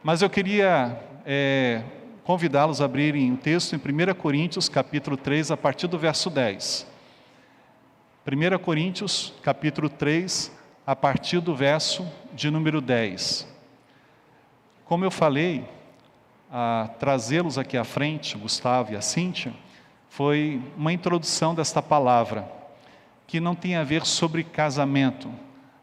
Mas eu queria convidá-los a abrirem o texto em 1 Coríntios, capítulo 3, a partir do verso 10. 1 Coríntios, capítulo 3, a partir do verso de número 10. Como eu falei, a trazê-los aqui à frente, o Gustavo e a Cíntia, foi uma introdução desta palavra, que não tem a ver sobre casamento,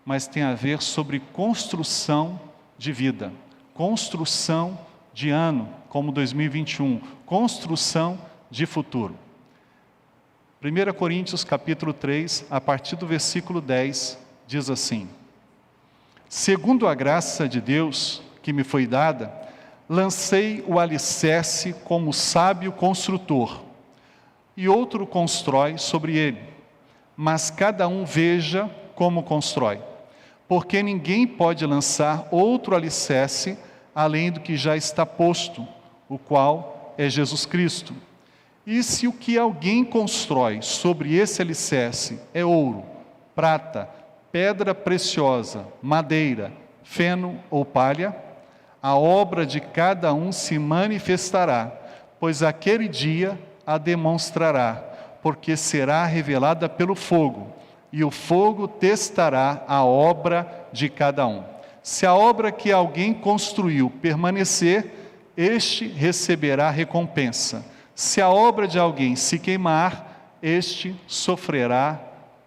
mas tem a ver sobre construção de vida, construção de ano, como 2021, construção de futuro. 1 Coríntios capítulo 3, a partir do versículo 10, diz assim: segundo a graça de Deus que me foi dada, lancei o alicerce como sábio construtor, e outro constrói sobre ele, mas cada um veja como constrói, porque ninguém pode lançar outro alicerce além do que já está posto, o qual é Jesus Cristo. E se o que alguém constrói sobre esse alicerce é ouro, prata, pedra preciosa, madeira, feno ou palha, a obra de cada um se manifestará, pois aquele dia a demonstrará, porque será revelada pelo fogo, e o fogo testará a obra de cada um. Se a obra que alguém construiu permanecer, este receberá recompensa. Se a obra de alguém se queimar, este sofrerá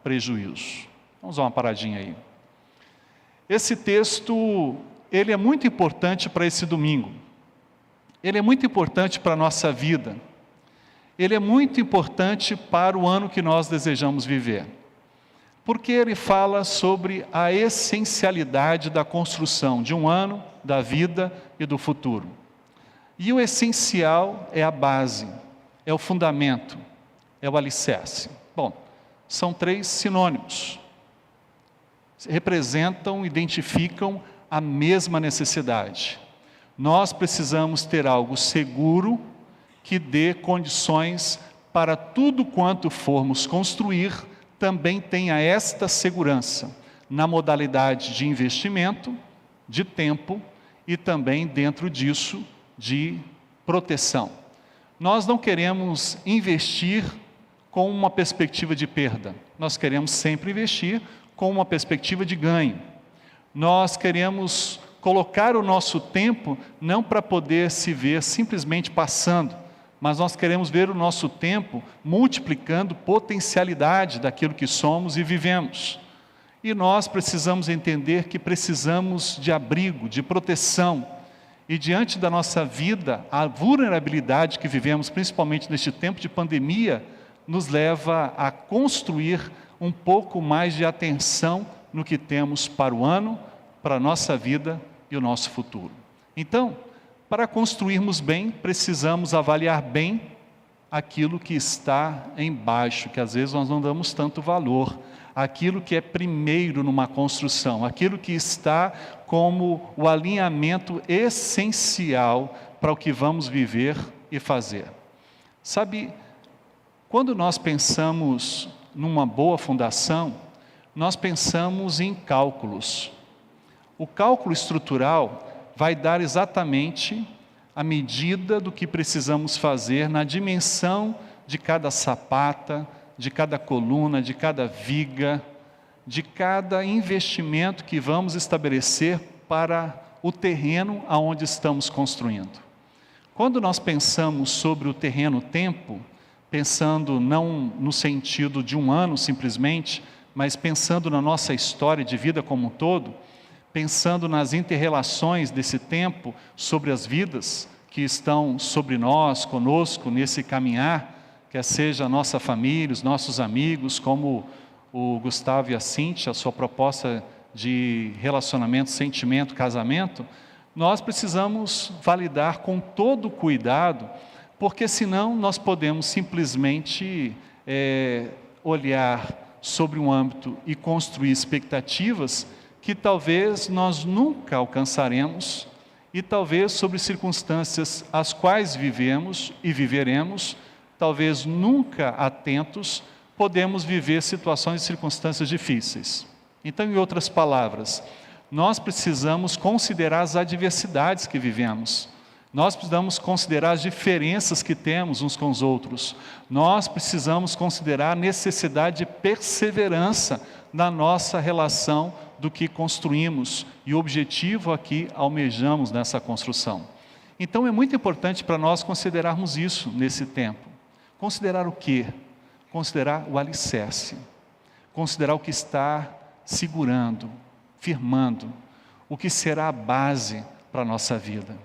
prejuízo. Vamos dar uma paradinha aí. Esse texto, ele é muito importante para esse domingo. Ele é muito importante para a nossa vida. Ele é muito importante para o ano que nós desejamos viver. Porque ele fala sobre a essencialidade da construção de um ano, da vida e do futuro. E o essencial é a base, é o fundamento, é o alicerce. Bom, são três sinônimos. Representam, identificam a mesma necessidade. Nós precisamos ter algo seguro que dê condições para tudo quanto formos construir, também tenha esta segurança na modalidade de investimento, de tempo e também dentro disso de proteção. Nós não queremos investir com uma perspectiva de perda, nós queremos sempre investir com uma perspectiva de ganho. Nós queremos colocar o nosso tempo não para poder se ver simplesmente passando, mas nós queremos ver o nosso tempo multiplicando potencialidade daquilo que somos e vivemos. E nós precisamos entender que precisamos de abrigo, de proteção. E diante da nossa vida, a vulnerabilidade que vivemos, principalmente neste tempo de pandemia, nos leva a construir um pouco mais de atenção no que temos para o ano, para a nossa vida e o nosso futuro. Então, para construirmos bem, precisamos avaliar bem aquilo que está embaixo, que às vezes nós não damos tanto valor, aquilo que é primeiro numa construção, aquilo que está como o alinhamento essencial para o que vamos viver e fazer. Sabe, quando nós pensamos numa boa fundação, nós pensamos em cálculos. O cálculo estrutural vai dar exatamente a medida do que precisamos fazer na dimensão de cada sapata, de cada coluna, de cada viga, de cada investimento que vamos estabelecer para o terreno aonde estamos construindo. Quando nós pensamos sobre o terreno-tempo, pensando não no sentido de um ano simplesmente, mas pensando na nossa história de vida como um todo, pensando nas inter-relações desse tempo sobre as vidas que estão sobre nós, conosco, nesse caminhar, quer seja a nossa família, os nossos amigos, como o Gustavo e a Cíntia, a sua proposta de relacionamento, sentimento, casamento, nós precisamos validar com todo cuidado, porque senão nós podemos simplesmente olhar sobre um âmbito e construir expectativas que talvez nós nunca alcançaremos e talvez sobre circunstâncias as quais vivemos e viveremos, talvez nunca atentos, podemos viver situações e circunstâncias difíceis. Então, em outras palavras, nós precisamos considerar as adversidades que vivemos. Nós precisamos considerar as diferenças que temos uns com os outros. Nós precisamos considerar a necessidade de perseverança na nossa relação do que construímos e o objetivo a que almejamos nessa construção. Então é muito importante para nós considerarmos isso nesse tempo. Considerar o quê? Considerar o alicerce. Considerar o que está segurando, firmando, o que será a base para a nossa vida.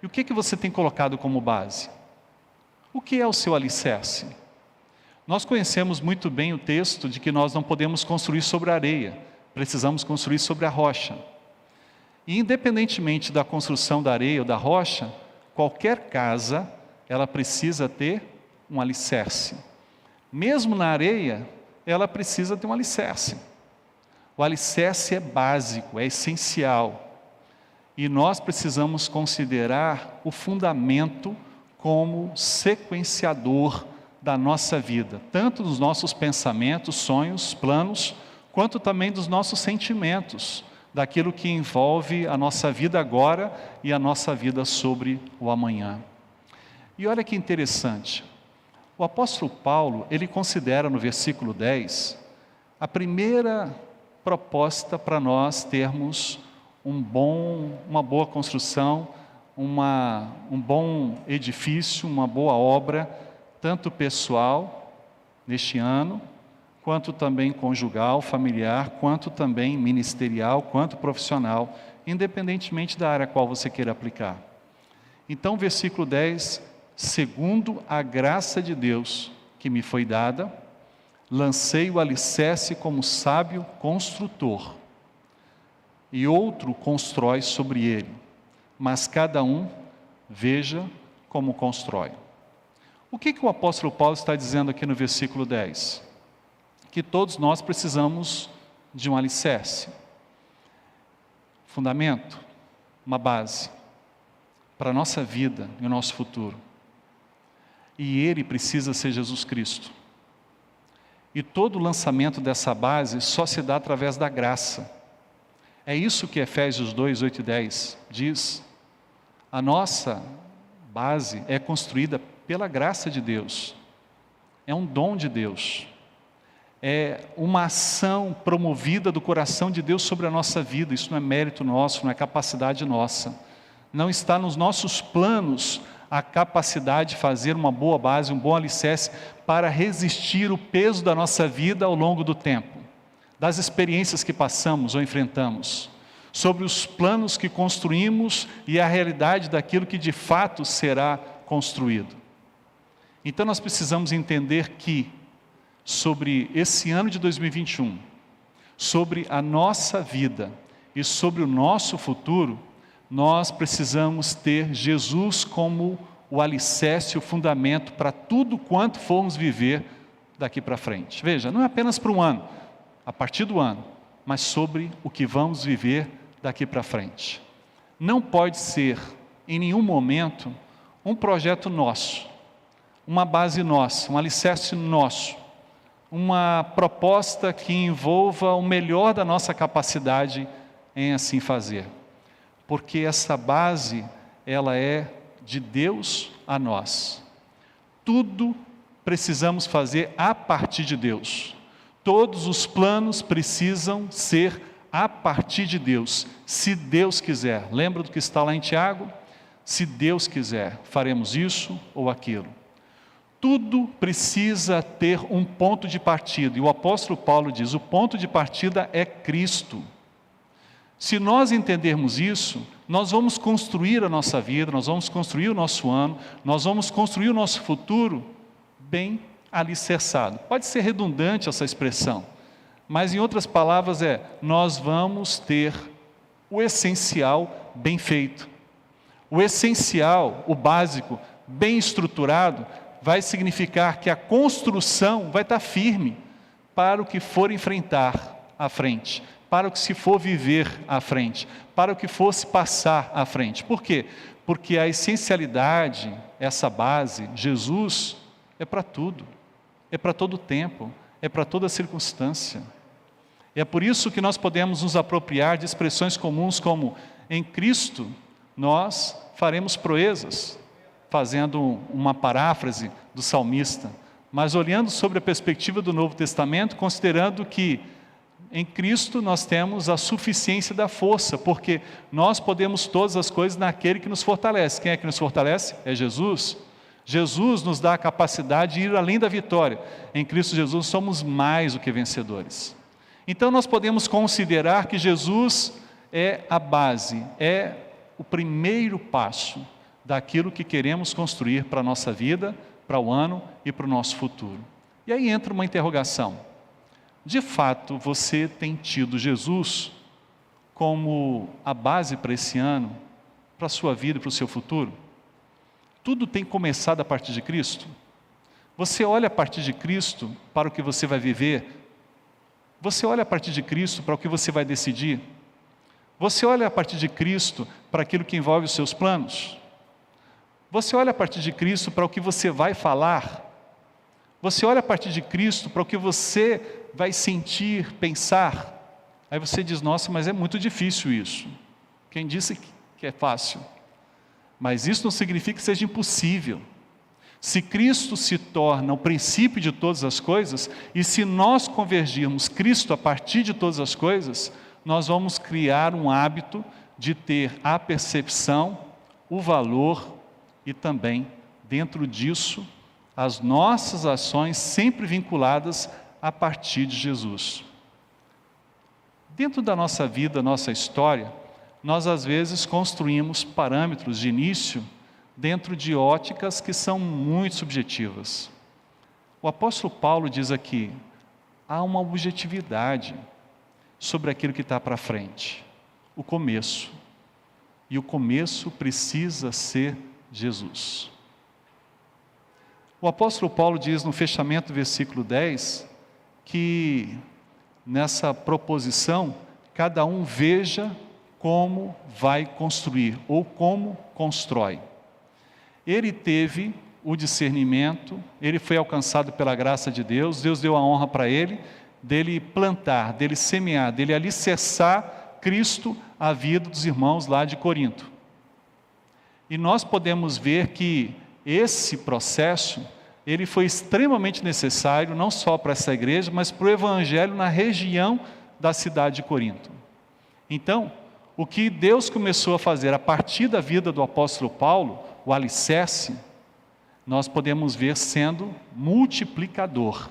E o que você tem colocado como base? O que é o seu alicerce? Nós conhecemos muito bem o texto de que nós não podemos construir sobre a areia, precisamos construir sobre a rocha. E independentemente da construção da areia ou da rocha, qualquer casa, ela precisa ter um alicerce. Mesmo na areia, ela precisa ter um alicerce. O alicerce é básico, é essencial. E nós precisamos considerar o fundamento como sequenciador da nossa vida, tanto dos nossos pensamentos, sonhos, planos, quanto também dos nossos sentimentos, daquilo que envolve a nossa vida agora e a nossa vida sobre o amanhã. E olha que interessante, o apóstolo Paulo, ele considera no versículo 10, a primeira proposta para nós termos uma boa construção, um bom edifício, uma boa obra, tanto pessoal, neste ano, quanto também conjugal, familiar, quanto também ministerial, quanto profissional, independentemente da área a qual você queira aplicar. Então, versículo 10, segundo a graça de Deus que me foi dada, lancei o alicerce como sábio construtor, e outro constrói sobre ele, mas cada um veja como constrói. O que o apóstolo Paulo está dizendo aqui no versículo 10? Que todos nós precisamos de um alicerce, fundamento, uma base, para a nossa vida e o nosso futuro. E ele precisa ser Jesus Cristo. E todo o lançamento dessa base só se dá através da graça. É isso que Efésios 2, 8 e 10 diz. A nossa base é construída pela graça de Deus. É um dom de Deus. É uma ação promovida do coração de Deus sobre a nossa vida. Isso não é mérito nosso, não é capacidade nossa. Não está nos nossos planos a capacidade de fazer uma boa base, um bom alicerce para resistir o peso da nossa vida ao longo do tempo, das experiências que passamos ou enfrentamos, sobre os planos que construímos e a realidade daquilo que de fato será construído. Então nós precisamos entender que, sobre esse ano de 2021, sobre a nossa vida e sobre o nosso futuro, nós precisamos ter Jesus como o alicerce, o fundamento para tudo quanto formos viver daqui para frente. Veja, não é apenas para um ano, a partir do ano, mas sobre o que vamos viver daqui para frente. Não pode ser, em nenhum momento, um projeto nosso, uma base nossa, um alicerce nosso, uma proposta que envolva o melhor da nossa capacidade em assim fazer. Porque essa base, ela é de Deus a nós. Tudo precisamos fazer a partir de Deus. Todos os planos precisam ser a partir de Deus, se Deus quiser. Lembra do que está lá em Tiago? Se Deus quiser, faremos isso ou aquilo. Tudo precisa ter um ponto de partida, e o apóstolo Paulo diz, o ponto de partida é Cristo. Se nós entendermos isso, nós vamos construir a nossa vida, nós vamos construir o nosso ano, nós vamos construir o nosso futuro bem alicerçado. Pode ser redundante essa expressão, mas em outras palavras nós vamos ter o essencial bem feito. O essencial, o básico, bem estruturado, vai significar que a construção vai estar firme para o que for enfrentar à frente, para o que se for viver à frente, para o que for se passar à frente. Por quê? Porque a essencialidade, essa base, Jesus, é para tudo, é para todo o tempo, é para toda circunstância. É por isso que nós podemos nos apropriar de expressões comuns como: em Cristo nós faremos proezas, fazendo uma paráfrase do salmista, mas olhando sobre a perspectiva do Novo Testamento, considerando que em Cristo nós temos a suficiência da força, porque nós podemos todas as coisas naquele que nos fortalece. Quem é que nos fortalece? É Jesus. Jesus nos dá a capacidade de ir além da vitória. Em Cristo Jesus somos mais do que vencedores. Então nós podemos considerar que Jesus é a base, é o primeiro passo daquilo que queremos construir para a nossa vida, para o ano e para o nosso futuro. E aí entra uma interrogação: de fato você tem tido Jesus como a base para esse ano, para a sua vida e para o seu futuro? Tudo tem começado a partir de Cristo? Você olha a partir de Cristo para o que você vai viver? Você olha a partir de Cristo para o que você vai decidir? Você olha a partir de Cristo para aquilo que envolve os seus planos? Você olha a partir de Cristo para o que você vai falar? Você olha a partir de Cristo para o que você vai sentir, pensar? Aí você diz: nossa, mas é muito difícil isso. Quem disse que é fácil? Mas isso não significa que seja impossível. Se Cristo se torna o princípio de todas as coisas, e se nós convergirmos Cristo a partir de todas as coisas, nós vamos criar um hábito de ter a percepção, o valor e também, dentro disso, as nossas ações sempre vinculadas a partir de Jesus. Dentro da nossa vida, nossa história, nós às vezes construímos parâmetros de início dentro de óticas que são muito subjetivas. O apóstolo Paulo diz aqui: há uma objetividade sobre aquilo que está para frente, o começo. E o começo precisa ser Jesus. O apóstolo Paulo diz no fechamento do versículo 10, que nessa proposição, cada um veja como vai construir, ou como constrói. Ele teve o discernimento, ele foi alcançado pela graça de Deus, Deus deu a honra para ele, dele plantar, dele semear, dele alicerçar Cristo à vida dos irmãos lá de Corinto. E nós podemos ver que esse processo, ele foi extremamente necessário, não só para essa igreja, mas para o evangelho na região da cidade de Corinto. Então, o que Deus começou a fazer a partir da vida do apóstolo Paulo, o alicerce, nós podemos ver sendo multiplicador.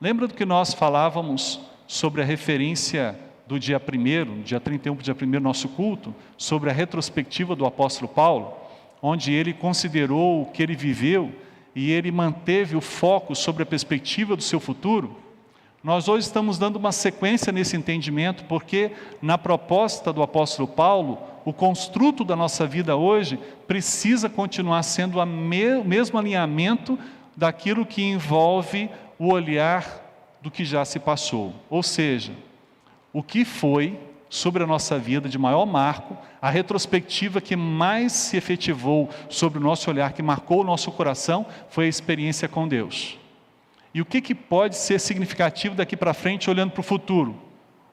Lembra do que nós falávamos sobre a referência do dia 1º, dia 31 para o dia 1º, nosso culto, sobre a retrospectiva do apóstolo Paulo, onde ele considerou o que ele viveu e ele manteve o foco sobre a perspectiva do seu futuro? Nós hoje estamos dando uma sequência nesse entendimento, porque na proposta do apóstolo Paulo, o construto da nossa vida hoje precisa continuar sendo o mesmo alinhamento daquilo que envolve o olhar do que já se passou. Ou seja, o que foi sobre a nossa vida de maior marco, a retrospectiva que mais se efetivou sobre o nosso olhar, que marcou o nosso coração, foi a experiência com Deus. E o que pode ser significativo daqui para frente, olhando para o futuro?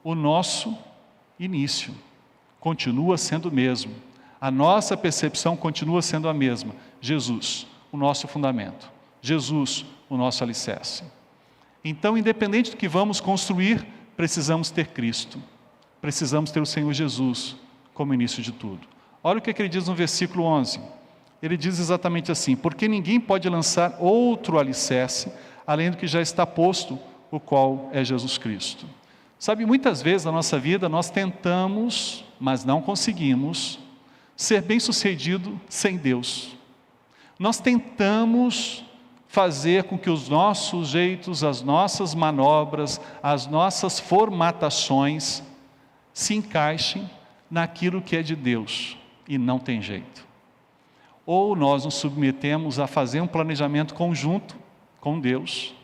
O nosso início continua sendo o mesmo. A nossa percepção continua sendo a mesma. Jesus, o nosso fundamento. Jesus, o nosso alicerce. Então, independente do que vamos construir, precisamos ter Cristo. Precisamos ter o Senhor Jesus como início de tudo. Olha o que ele diz no versículo 11. Ele diz exatamente assim: porque ninguém pode lançar outro alicerce além do que já está posto, o qual é Jesus Cristo. Sabe, muitas vezes na nossa vida nós tentamos, mas não conseguimos, ser bem-sucedido sem Deus. Nós tentamos fazer com que os nossos jeitos, as nossas manobras, as nossas formatações se encaixem naquilo que é de Deus, e não tem jeito. Ou nós nos submetemos a fazer um planejamento conjunto com Deus,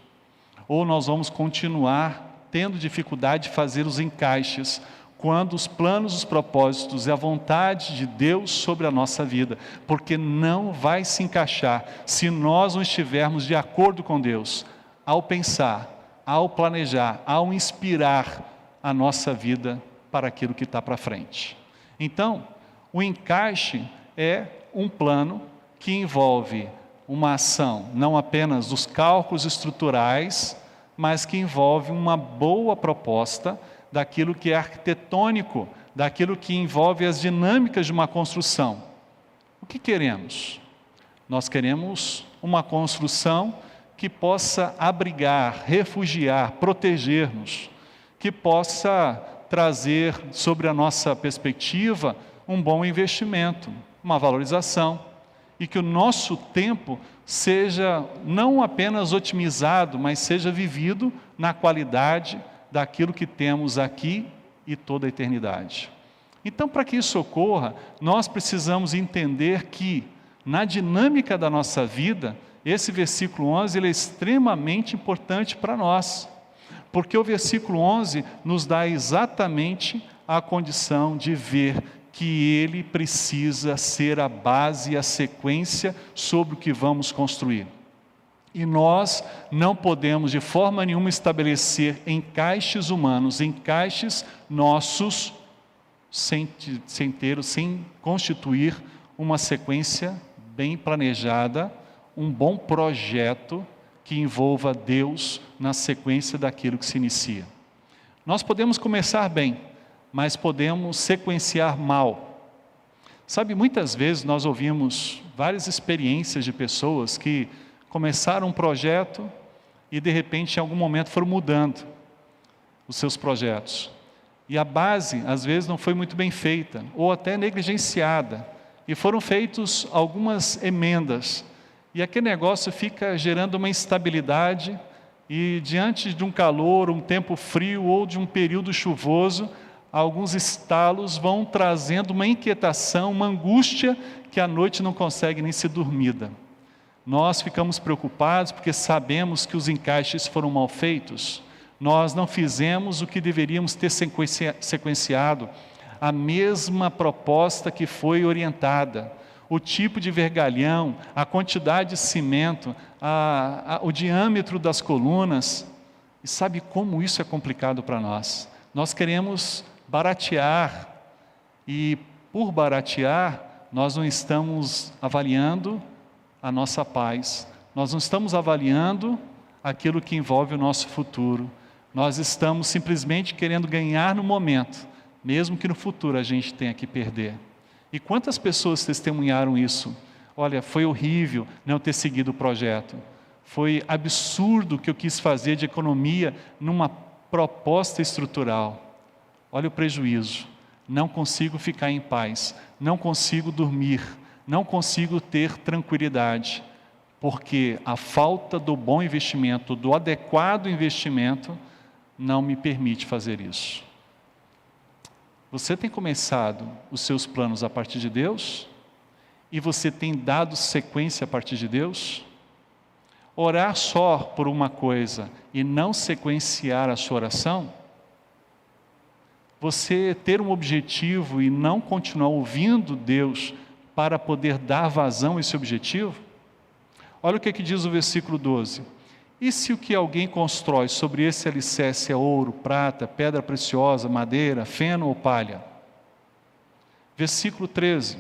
ou nós vamos continuar tendo dificuldade de fazer os encaixes, quando os planos, os propósitos e a vontade de Deus sobre a nossa vida, porque não vai se encaixar se nós não estivermos de acordo com Deus, ao pensar, ao planejar, ao inspirar a nossa vida para aquilo que está para frente. Então, o encaixe é um plano que envolve uma ação, não apenas dos cálculos estruturais, mas que envolve uma boa proposta daquilo que é arquitetônico, daquilo que envolve as dinâmicas de uma construção. O que queremos? Nós queremos uma construção que possa abrigar, refugiar, proteger-nos, que possa trazer sobre a nossa perspectiva um bom investimento, uma valorização, e que o nosso tempo seja não apenas otimizado, mas seja vivido na qualidade daquilo que temos aqui e toda a eternidade. Então, para que isso ocorra, nós precisamos entender que, na dinâmica da nossa vida, esse versículo 11 ele é extremamente importante para nós, porque o versículo 11 nos dá exatamente a condição de ver que ele precisa ser a base e a sequência sobre o que vamos construir. E nós não podemos de forma nenhuma estabelecer encaixes humanos, encaixes nossos, sem constituir uma sequência bem planejada, um bom projeto que envolva Deus na sequência daquilo que se inicia. Nós podemos começar bem, mas podemos sequenciar mal. Sabe, muitas vezes nós ouvimos várias experiências de pessoas que começaram um projeto e de repente em algum momento foram mudando os seus projetos. E a base às vezes não foi muito bem feita, ou até negligenciada, e foram feitas algumas emendas, e aquele negócio fica gerando uma instabilidade, e diante de um calor, um tempo frio ou de um período chuvoso, alguns estalos vão trazendo uma inquietação, uma angústia que à noite não consegue nem ser dormida. Nós ficamos preocupados porque sabemos que os encaixes foram mal feitos. Nós não fizemos o que deveríamos ter sequenciado, a mesma proposta que foi orientada, o tipo de vergalhão, a quantidade de cimento, o diâmetro das colunas. E sabe como isso é complicado para nós? Nós queremos baratear, e por baratear, nós não estamos avaliando a nossa paz, nós não estamos avaliando aquilo que envolve o nosso futuro, nós estamos simplesmente querendo ganhar no momento, mesmo que no futuro a gente tenha que perder. E quantas pessoas testemunharam isso? Olha, foi horrível não ter seguido o projeto, foi absurdo o que eu quis fazer de economia numa proposta estrutural. Olha o prejuízo, não consigo ficar em paz, não consigo dormir, não consigo ter tranquilidade, porque a falta do bom investimento, do adequado investimento, não me permite fazer isso. Você tem começado os seus planos a partir de Deus? E você tem dado sequência a partir de Deus? Orar só por uma coisa e não sequenciar a sua oração? Você ter um objetivo e não continuar ouvindo Deus para poder dar vazão a esse objetivo? Olha o que diz o versículo 12. E se o que alguém constrói sobre esse alicerce é ouro, prata, pedra preciosa, madeira, feno ou palha? Versículo 13.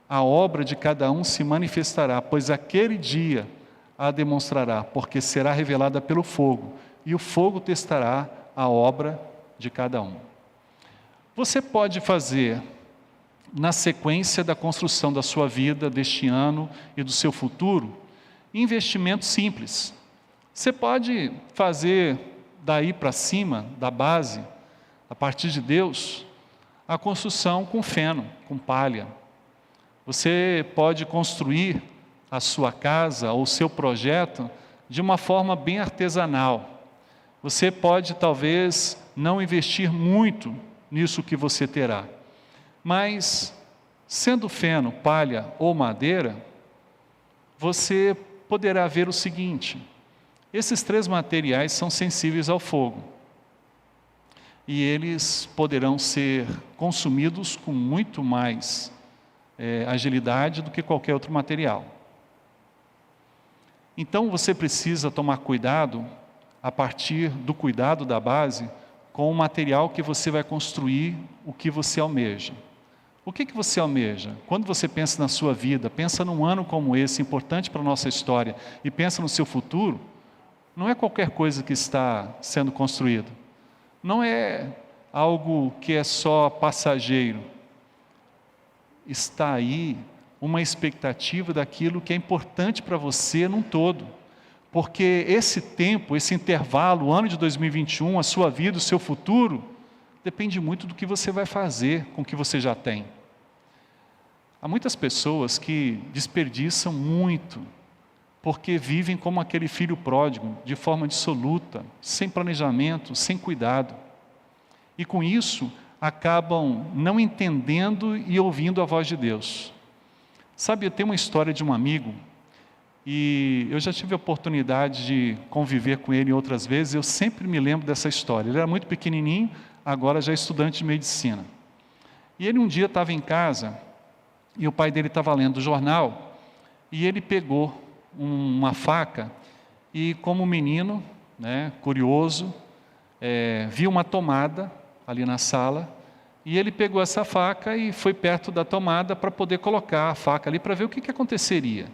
A obra de cada um se manifestará, pois aquele dia a demonstrará, porque será revelada pelo fogo, e o fogo testará a obra de cada um. Você pode fazer, na sequência da construção da sua vida, deste ano e do seu futuro, investimentos simples. Você pode fazer daí para cima, da base, a partir de Deus, a construção com feno, com palha. Você pode construir a sua casa ou o seu projeto de uma forma bem artesanal. Você pode talvez não investir muito nisso que você terá. Mas, sendo feno, palha ou madeira, você poderá ver o seguinte: esses três materiais são sensíveis ao fogo. E eles poderão ser consumidos com muito mais agilidade do que qualquer outro material. Então você precisa tomar cuidado, a partir do cuidado da base, com o material que você vai construir o que você almeja. O que você almeja? Quando você pensa na sua vida, pensa num ano como esse, importante para a nossa história, e pensa no seu futuro, não é qualquer coisa que está sendo construído. Não é algo que é só passageiro. Está aí uma expectativa daquilo que é importante para você num todo. Porque esse tempo, esse intervalo, o ano de 2021, a sua vida, o seu futuro, depende muito do que você vai fazer com o que você já tem. Há muitas pessoas que desperdiçam muito, porque vivem como aquele filho pródigo, de forma dissoluta, sem planejamento, sem cuidado. E com isso, acabam não entendendo e ouvindo a voz de Deus. Sabe, eu tenho uma história de um amigo, e eu já tive a oportunidade de conviver com ele outras vezes, eu sempre me lembro dessa história. Ele era muito pequenininho, agora já é estudante de medicina. E ele um dia estava em casa, e o pai dele estava lendo o jornal, e ele pegou uma faca, e como menino, curioso, viu uma tomada ali na sala, e ele pegou essa faca e foi perto da tomada para poder colocar a faca ali, para ver o que aconteceria.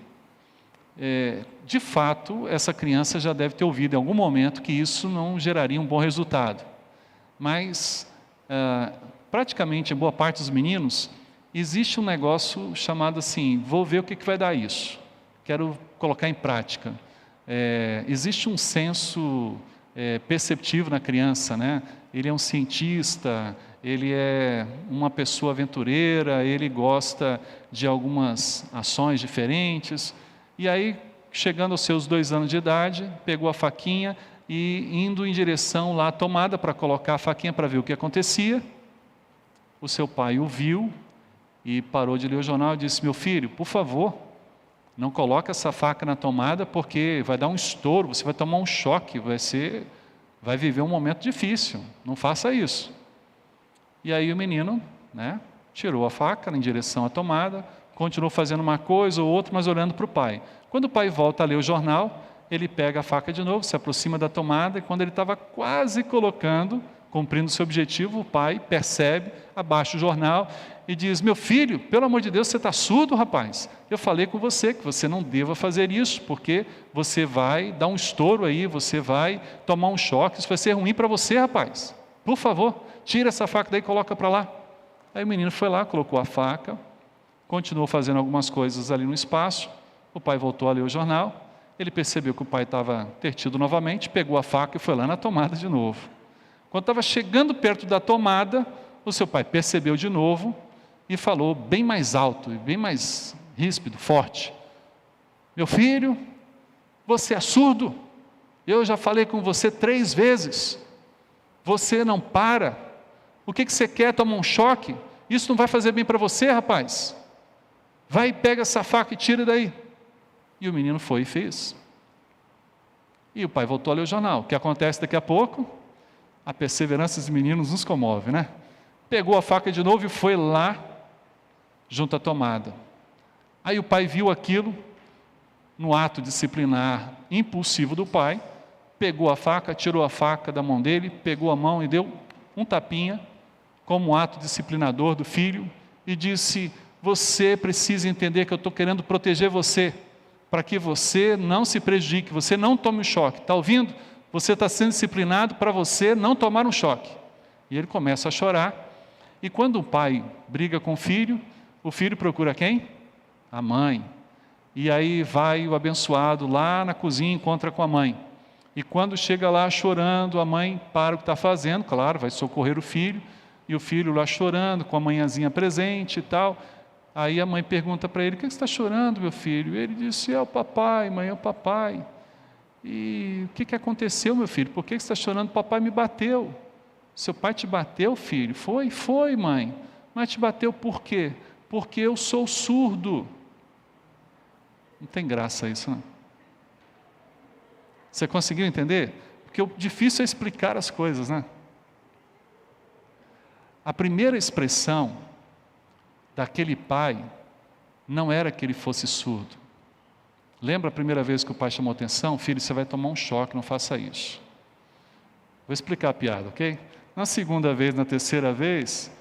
De fato, essa criança já deve ter ouvido em algum momento que isso não geraria um bom resultado. Mas, praticamente, em boa parte dos meninos, existe um negócio chamado assim, vou ver o que vai dar isso, quero colocar em prática. Existe um senso perceptivo na criança, Ele é um cientista, ele é uma pessoa aventureira, ele gosta de algumas ações diferentes. E aí, chegando aos seus 2 anos de idade, pegou a faquinha e indo em direção lá à tomada para colocar a faquinha para ver o que acontecia. O seu pai o viu e parou de ler o jornal e disse: meu filho, por favor, não coloque essa faca na tomada porque vai dar um estouro, você vai tomar um choque, vai viver um momento difícil, não faça isso. E aí o menino, tirou a faca em direção à tomada, continuou fazendo uma coisa ou outra, mas olhando para o pai. Quando o pai volta a ler o jornal, ele pega a faca de novo, se aproxima da tomada, e quando ele estava quase colocando, cumprindo seu objetivo, o pai percebe, abaixa o jornal e diz: meu filho, pelo amor de Deus, você está surdo, rapaz? Eu falei com você que você não deva fazer isso, porque você vai dar um estouro aí, você vai tomar um choque, isso vai ser ruim para você, rapaz. Por favor, tira essa faca daí e coloca para lá. Aí o menino foi lá, colocou a faca, continuou fazendo algumas coisas ali no espaço, o pai voltou a ler o jornal, ele percebeu que o pai estava tertido novamente, pegou a faca e foi lá na tomada de novo. Quando estava chegando perto da tomada, o seu pai percebeu de novo e falou bem mais alto, bem mais ríspido, forte: meu filho, você é surdo? Eu já falei com você 3 vezes, você não para, o que você quer? Tomar um choque? Isso não vai fazer bem para você, rapaz. Vai e pega essa faca e tira daí. E o menino foi e fez. E o pai voltou a ler o jornal. O que acontece daqui a pouco? A perseverança dos meninos nos comove, Pegou a faca de novo e foi lá, junto à tomada. Aí o pai viu aquilo, no ato disciplinar impulsivo do pai, pegou a faca, tirou a faca da mão dele, pegou a mão e deu um tapinha, como ato disciplinador do filho, e disse: você precisa entender que eu estou querendo proteger você, para que você não se prejudique, você não tome um choque. Está ouvindo? Você está sendo disciplinado para você não tomar um choque. E ele começa a chorar. E quando o pai briga com o filho procura quem? A mãe. E aí vai o abençoado lá na cozinha, encontra com a mãe. E quando chega lá chorando, a mãe para o que está fazendo, claro, vai socorrer o filho. E o filho lá chorando, com a manhãzinha presente e tal. Aí a mãe pergunta para ele: o que você está chorando, meu filho? Ele disse: é o papai, mãe, é o papai. E o que aconteceu, meu filho? Por que você está chorando? O papai me bateu. Seu pai te bateu, filho? Foi, mãe. Mas te bateu por quê? Porque eu sou surdo. Não tem graça isso, não? Você conseguiu entender? Porque o difícil é explicar as coisas, A primeira expressão daquele pai não era que ele fosse surdo. Lembra a primeira vez que o pai chamou atenção? Filho, você vai tomar um choque, não faça isso. Vou explicar a piada, ok? Na segunda vez, na terceira vez,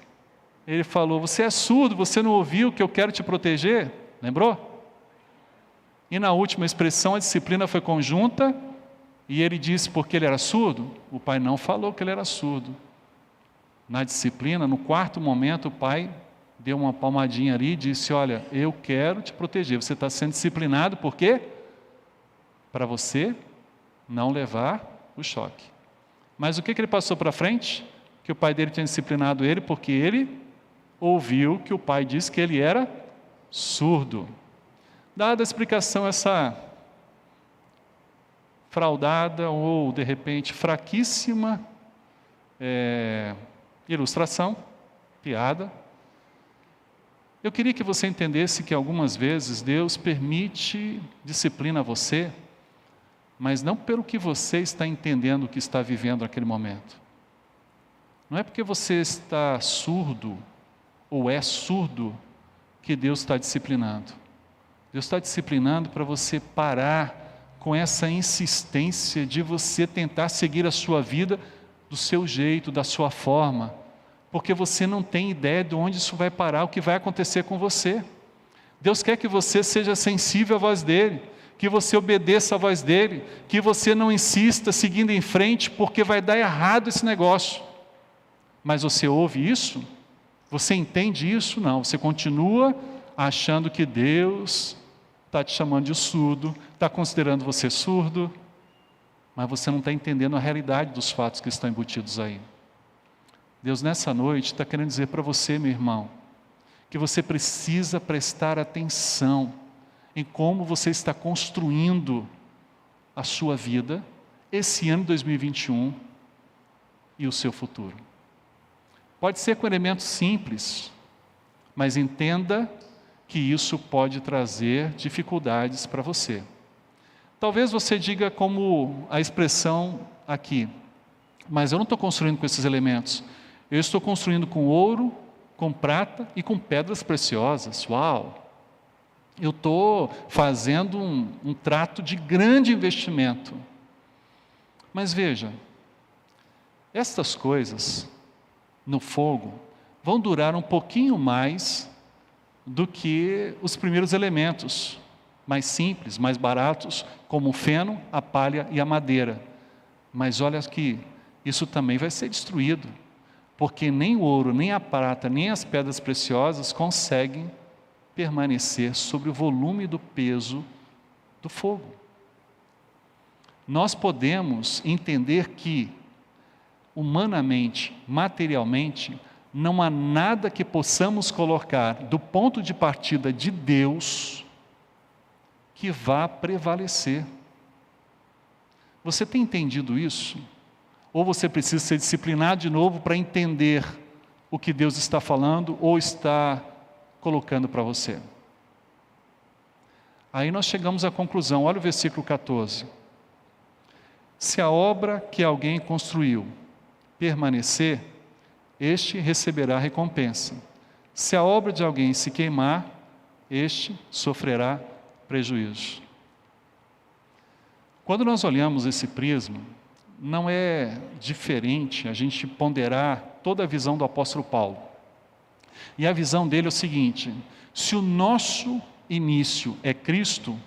ele falou: você é surdo, você não ouviu que eu quero te proteger? Lembrou? E na última expressão a disciplina foi conjunta, e ele disse porque ele era surdo? O pai não falou que ele era surdo. Na disciplina, no quarto momento, o pai deu uma palmadinha ali e disse: olha, eu quero te proteger, você está sendo disciplinado, por quê? Para você não levar o choque. Mas o que ele passou para frente? Que o pai dele tinha disciplinado ele porque ele ouviu que o pai disse que ele era surdo. Dada a explicação essa fraudada ou de repente fraquíssima ilustração, piada, eu queria que você entendesse que algumas vezes Deus permite disciplina a você, mas não pelo que você está entendendo o que está vivendo naquele momento. Não é porque você está surdo ou é surdo que Deus está disciplinando. Deus está disciplinando para você parar com essa insistência de você tentar seguir a sua vida do seu jeito, da sua forma, porque você não tem ideia de onde isso vai parar, o que vai acontecer com você. Deus quer que você seja sensível à voz dEle, que você obedeça à voz dEle, que você não insista seguindo em frente, porque vai dar errado esse negócio. Mas você ouve isso? Você entende isso? Não, você continua achando que Deus está te chamando de surdo, está considerando você surdo, mas você não está entendendo a realidade dos fatos que estão embutidos aí. Deus nessa noite está querendo dizer para você, meu irmão, que você precisa prestar atenção em como você está construindo a sua vida, esse ano 2021 e o seu futuro. Pode ser com elementos simples, mas entenda que isso pode trazer dificuldades para você. Talvez você diga como a expressão aqui: mas eu não estou construindo com esses elementos, eu estou construindo com ouro, com prata e com pedras preciosas. Uau! Eu estou fazendo um trato de grande investimento. Mas veja, estas coisas no fogo vão durar um pouquinho mais do que os primeiros elementos, mais simples, mais baratos, como o feno, a palha e a madeira. Mas olha que isso também vai ser destruído, porque nem o ouro, nem a prata, nem as pedras preciosas conseguem permanecer sobre o volume do peso do fogo. Nós podemos entender que, humanamente, materialmente, não há nada que possamos colocar do ponto de partida de Deus que vá prevalecer. Você tem entendido isso? Ou você precisa ser disciplinado de novo para entender o que Deus está falando ou está colocando para você? Aí nós chegamos à conclusão, olha o versículo 14. Se a obra que alguém construiu permanecer, este receberá recompensa. Se a obra de alguém se queimar, este sofrerá prejuízo. Quando nós olhamos esse prisma, não é diferente a gente ponderar toda a visão do apóstolo Paulo. E a visão dele é o seguinte: se o nosso início é Cristo,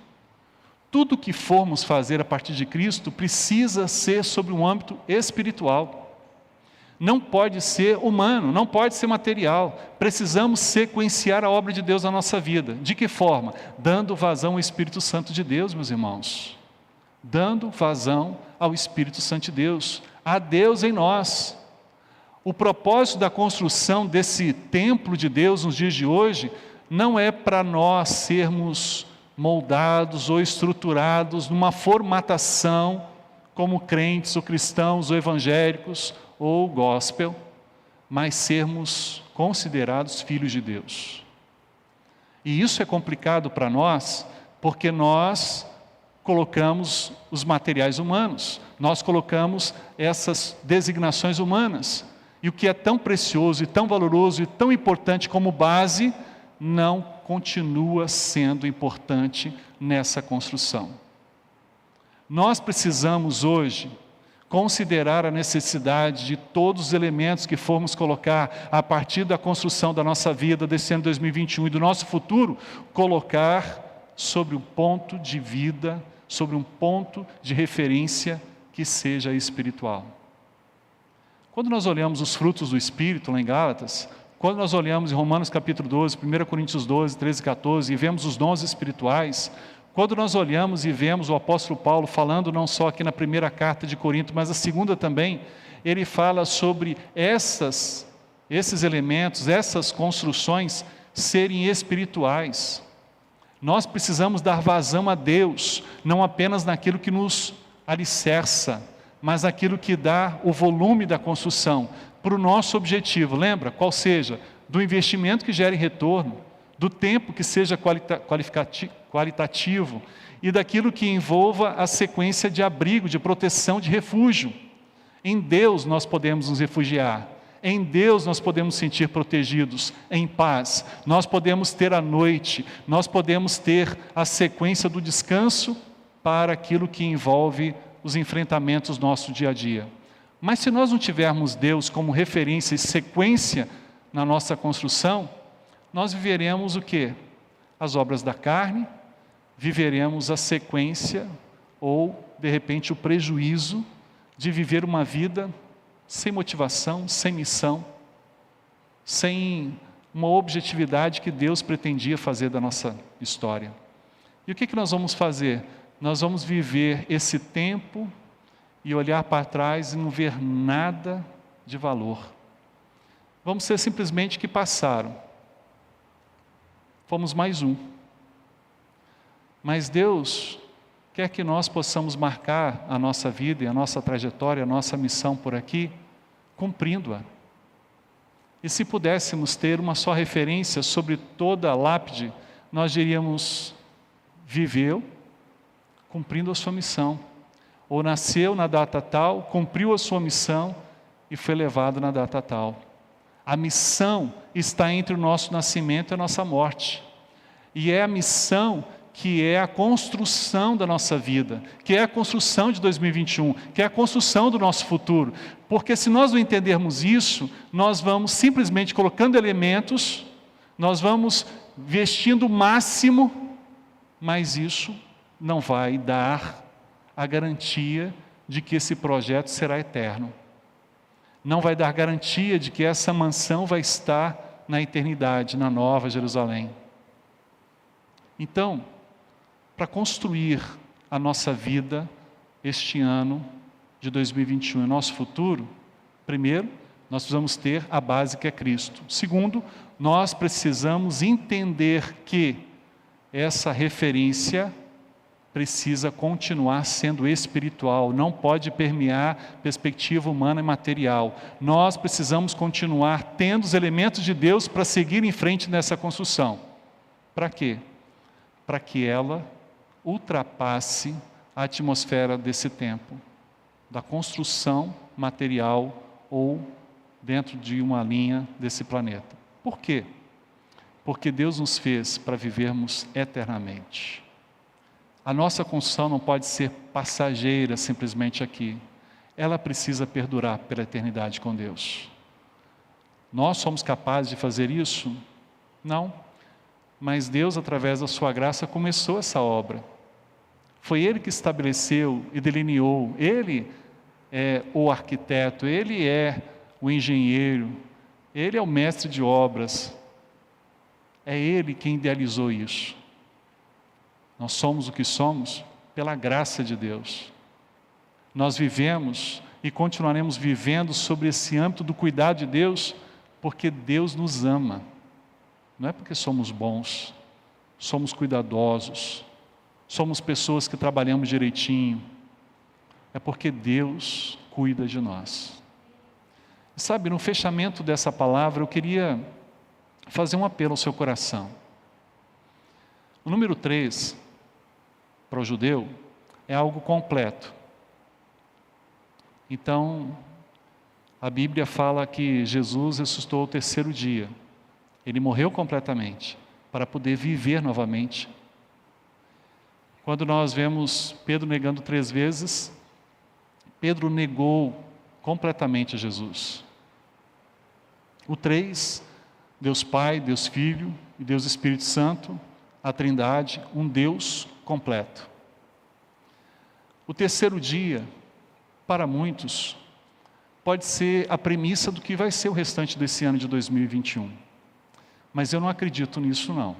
tudo que formos fazer a partir de Cristo precisa ser sobre um âmbito espiritual. Não pode ser humano, não pode ser material. Precisamos sequenciar a obra de Deus na nossa vida. De que forma? Dando vazão ao Espírito Santo de Deus, meus irmãos. Dando vazão ao Espírito Santo de Deus, a Deus em nós. O propósito da construção desse templo de Deus nos dias de hoje não é para nós sermos moldados ou estruturados numa formatação como crentes ou cristãos ou evangélicos ou gospel, mas sermos considerados filhos de Deus. E isso é complicado para nós, porque nós colocamos os materiais humanos, nós colocamos essas designações humanas, e o que é tão precioso e tão valoroso e tão importante como base, não continua sendo importante nessa construção. Nós precisamos hoje considerar a necessidade de todos os elementos que formos colocar a partir da construção da nossa vida desse ano 2021 e do nosso futuro, colocar sobre um ponto de vida, sobre um ponto de referência que seja espiritual. Quando nós olhamos os frutos do Espírito lá em Gálatas, quando nós olhamos em Romanos capítulo 12, 1 Coríntios 12, 13 e 14, e vemos os dons espirituais, quando nós olhamos e vemos o apóstolo Paulo falando não só aqui na primeira carta de Corinto, mas a segunda também, ele fala sobre esses elementos, essas construções serem espirituais. Nós precisamos dar vazão a Deus, não apenas naquilo que nos alicerça, mas naquilo que dá o volume da construção, para o nosso objetivo, lembra? Qual seja? Do investimento que gere retorno, do tempo que seja qualitativo e daquilo que envolva a sequência de abrigo, de proteção, de refúgio. Em Deus nós podemos nos refugiar, em Deus nós podemos sentir protegidos, em paz, nós podemos ter a noite, nós podemos ter a sequência do descanso para aquilo que envolve os enfrentamentos do nosso dia a dia. Mas se nós não tivermos Deus como referência e sequência na nossa construção, nós viveremos o quê? As obras da carne, viveremos a sequência ou, de repente, o prejuízo de viver uma vida sem motivação, sem missão, sem uma objetividade que Deus pretendia fazer da nossa história. E o que nós vamos fazer? Nós vamos viver esse tempo e olhar para trás e não ver nada de valor. Vamos ser simplesmente que passaram. Fomos mais um. Mas Deus quer que nós possamos marcar a nossa vida e a nossa trajetória, a nossa missão por aqui, cumprindo-a. E se pudéssemos ter uma só referência sobre toda a lápide, nós diríamos: viveu, cumprindo a sua missão. Ou nasceu na data tal, cumpriu a sua missão e foi levado na data tal. A missão está entre o nosso nascimento e a nossa morte. E é a missão que é a construção da nossa vida, que é a construção de 2021, que é a construção do nosso futuro. Porque se nós não entendermos isso, nós vamos simplesmente colocando elementos, nós vamos vestindo o máximo, mas isso não vai dar a garantia de que esse projeto será eterno. Não vai dar garantia de que essa mansão vai estar na eternidade, na Nova Jerusalém. Então, para construir a nossa vida este ano de 2021 e nosso futuro, primeiro, nós precisamos ter a base que é Cristo. Segundo, nós precisamos entender que essa referência precisa continuar sendo espiritual, não pode permear perspectiva humana e material. Nós precisamos continuar tendo os elementos de Deus para seguir em frente nessa construção. Para quê? Para que ela ultrapasse a atmosfera desse tempo, da construção material ou dentro de uma linha desse planeta. Por quê? Porque Deus nos fez para vivermos eternamente. A nossa construção não pode ser passageira simplesmente aqui. Ela precisa perdurar pela eternidade com Deus. Nós somos capazes de fazer isso? Não. Mas Deus, através da sua graça, começou essa obra. Foi Ele que estabeleceu e delineou. Ele é o arquiteto, Ele é o engenheiro, Ele é o mestre de obras. É Ele quem idealizou isso. Nós somos o que somos pela graça de Deus. Nós vivemos e continuaremos vivendo sobre esse âmbito do cuidado de Deus, porque Deus nos ama. Não é porque somos bons, somos cuidadosos, somos pessoas que trabalhamos direitinho. É porque Deus cuida de nós. Sabe, no fechamento dessa palavra, eu queria fazer um apelo ao seu coração. O número 3, para o judeu, é algo completo. Então, a Bíblia fala que Jesus ressuscitou ao terceiro dia. Ele morreu completamente, para poder viver novamente. Quando nós vemos Pedro negando 3 vezes, Pedro negou completamente a Jesus. O 3, Deus Pai, Deus Filho e Deus Espírito Santo, a Trindade, um Deus completo. O terceiro dia, para muitos, pode ser a premissa do que vai ser o restante desse ano de 2021. Mas eu não acredito nisso, não.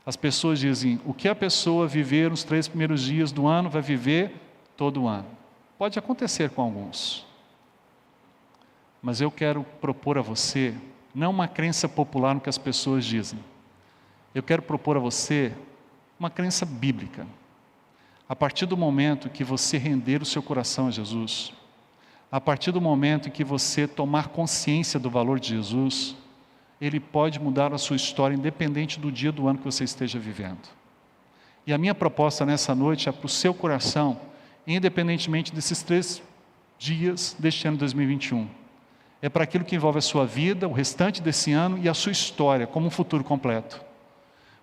As pessoas dizem, o que a pessoa viver nos 3 primeiros dias do ano, vai viver todo o ano. Pode acontecer com alguns. Mas eu quero propor a você, não uma crença popular no que as pessoas dizem. Eu quero propor a você uma crença bíblica. A partir do momento que você render o seu coração a Jesus, a partir do momento em que você tomar consciência do valor de Jesus, Ele pode mudar a sua história, independente do dia do ano que você esteja vivendo. E a minha proposta nessa noite é para o seu coração, independentemente desses 3 dias deste ano de 2021. É para aquilo que envolve a sua vida, o restante desse ano e a sua história, como um futuro completo.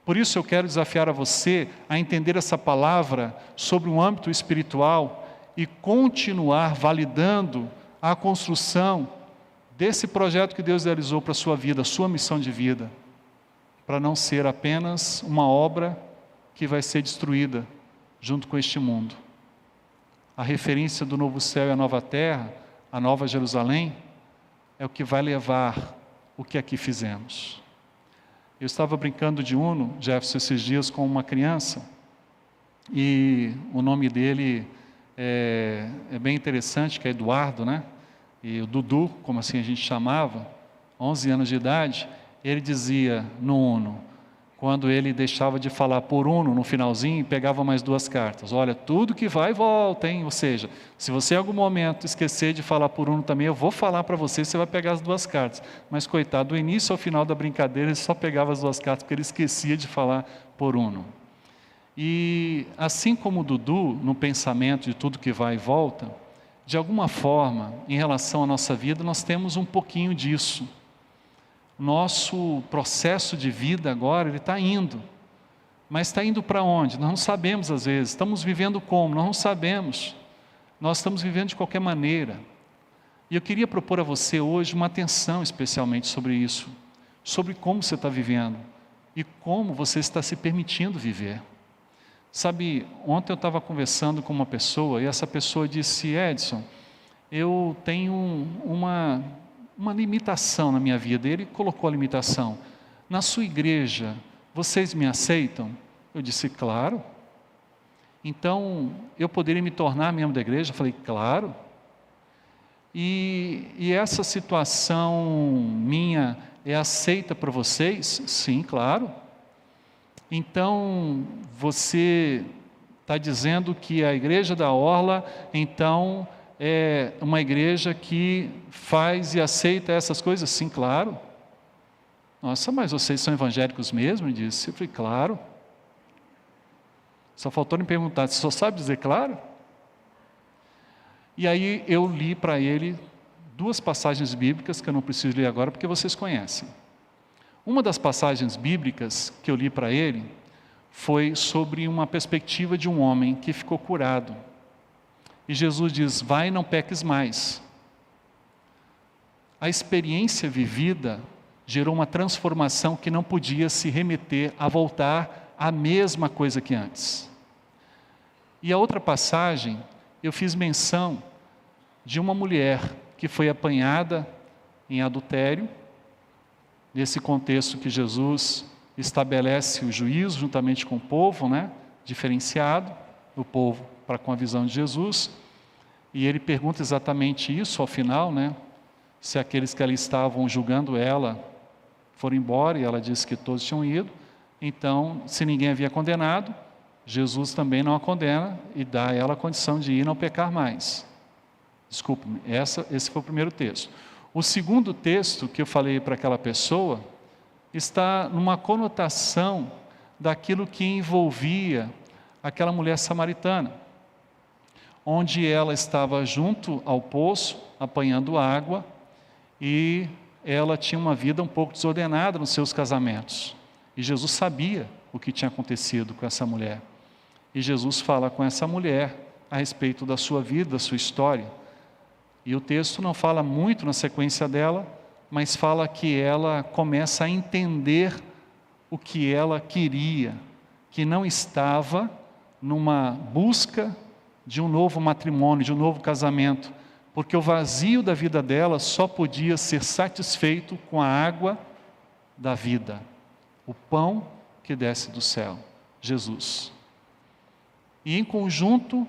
Por isso eu quero desafiar a você a entender essa palavra sobre um âmbito espiritual e continuar validando a construção desse projeto que Deus realizou para a sua vida, a sua missão de vida, para não ser apenas uma obra que vai ser destruída junto com este mundo. A referência do novo céu e a nova terra, a nova Jerusalém, é o que vai levar o que aqui fizemos. Eu estava brincando de Uno, Jefferson, esses dias com uma criança, e o nome dele é bem interessante, que é Eduardo, né? E o Dudu, como assim a gente chamava, 11 anos de idade, ele dizia no Uno, quando ele deixava de falar por Uno no finalzinho, pegava mais 2 cartas. Olha, tudo que vai, volta, hein? Ou seja, se você em algum momento esquecer de falar por Uno também, eu vou falar para você, você vai pegar as 2 cartas. Mas coitado, do início ao final da brincadeira, ele só pegava as 2 cartas, porque ele esquecia de falar por Uno. E assim como o Dudu, no pensamento de tudo que vai e volta, de alguma forma, em relação à nossa vida, nós temos um pouquinho disso. Nosso processo de vida agora, ele está indo. Mas está indo para onde? Nós não sabemos às vezes. Estamos vivendo como? Nós não sabemos. Nós estamos vivendo de qualquer maneira. E eu queria propor a você hoje uma atenção especialmente sobre isso. Sobre como você está vivendo. E como você está se permitindo viver. Sabe, ontem eu estava conversando com uma pessoa e essa pessoa disse, Edson, eu tenho uma limitação na minha vida. Ele colocou a limitação. Na sua igreja, vocês me aceitam? Eu disse, claro. Então, eu poderia me tornar membro da igreja? Eu falei, claro. E essa situação minha é aceita por vocês? Sim, claro. Então, você está dizendo que a igreja da Orla, então, é uma igreja que faz e aceita essas coisas? Sim, claro. Nossa, mas vocês são evangélicos mesmo? Ele disse. Eu falei, claro. Só faltou me perguntar, você só sabe dizer claro? E aí eu li para ele 2 passagens bíblicas, que eu não preciso ler agora, porque vocês conhecem. Uma das passagens bíblicas que eu li para ele foi sobre uma perspectiva de um homem que ficou curado. E Jesus diz, vai e não peques mais. A experiência vivida gerou uma transformação que não podia se remeter a voltar à mesma coisa que antes. E a outra passagem, eu fiz menção de uma mulher que foi apanhada em adultério, nesse contexto que Jesus estabelece o juízo juntamente com o povo, né, diferenciado, o povo para com a visão de Jesus, e ele pergunta exatamente isso ao final, né, se aqueles que ali estavam julgando ela foram embora, e ela disse que todos tinham ido, então, se ninguém havia condenado, Jesus também não a condena e dá a ela a condição de ir e não pecar mais. Desculpe-me, esse foi o primeiro texto. O segundo texto que eu falei para aquela pessoa está numa conotação daquilo que envolvia aquela mulher samaritana, onde ela estava junto ao poço, apanhando água, e ela tinha uma vida um pouco desordenada nos seus casamentos. E Jesus sabia o que tinha acontecido com essa mulher. E Jesus fala com essa mulher, a respeito da sua vida, da sua história. E o texto não fala muito na sequência dela, mas fala que ela começa a entender o que ela queria, que não estava numa busca de um novo matrimônio, de um novo casamento, porque o vazio da vida dela só podia ser satisfeito com a água da vida, o pão que desce do céu, Jesus. E em conjunto,